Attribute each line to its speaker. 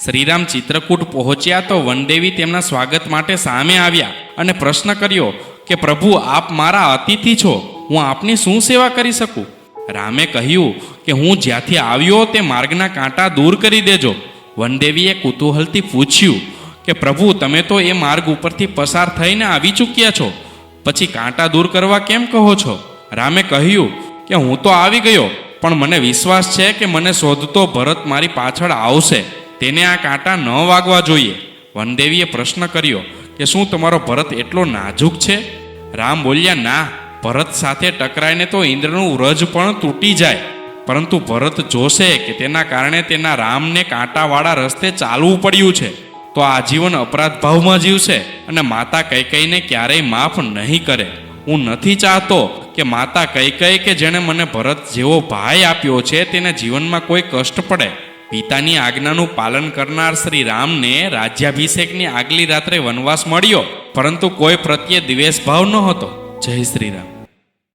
Speaker 1: શ્રીરામ ચિત્રકૂટ પહોંચ્યા તો વનદેવી તેમના સ્વાગત માટે સામે આવ્યા અને પ્રશ્ન કર્યો કે પ્રભુ, આપ મારા અતિથિ છો, હું આપની શું સેવા કરી શકું? રામે કહ્યું કે હું જ્યાંથી આવ્યો તે માર્ગના કાંટા દૂર કરી દેજો. વનદેવીએ કુતૂહલથી પૂછ્યું કે પ્રભુ, તમે તો એ માર્ગ ઉપરથી પસાર થઈને આવી ચૂક્યા છો, પછી કાંટા દૂર કરવા કેમ કહો છો? રામે કહ્યું કે હું તો આવી ગયો, પણ મને વિશ્વાસ છે કે મને શોધતો ભરત મારી પાછળ આવશે, તેને આ કાંટા ન વાગવા જોઈએ. વનદેવીએ પ્રશ્ન કર્યો કે શું તમારો ભરત એટલો નાજુક છે? રામ બોલ્યા, ના, ભરત સાથે ટકરાઈને તો ઇન્દ્રનું વ્રજ પણ તૂટી જાય, પરંતુ ભરત જોશે કે તેના કારણે તેના રામને કાંટાવાળા રસ્તે ચાલવું પડ્યું છે તો આજીવન અપરાધ ભાવમાં જીવશે અને માતા કૈકેયીને ક્યારેય માફ નહીં કરે. હું નથી ચાહતો કે માતા કૈકેયી કે જેણે મને ભરત જેવો ભાઈ આપ્યો છે તેને જીવનમાં કોઈ કષ્ટ પડે. પિતાની આજ્ઞાનું પાલન કરનાર શ્રી રામને રાજ્યાભિષેકની આગલી રાત્રે વનવાસ મળ્યો, પરંતુ કોઈ પ્રત્યે દ્વેષભાવ નહોતો. જય શ્રી રામ.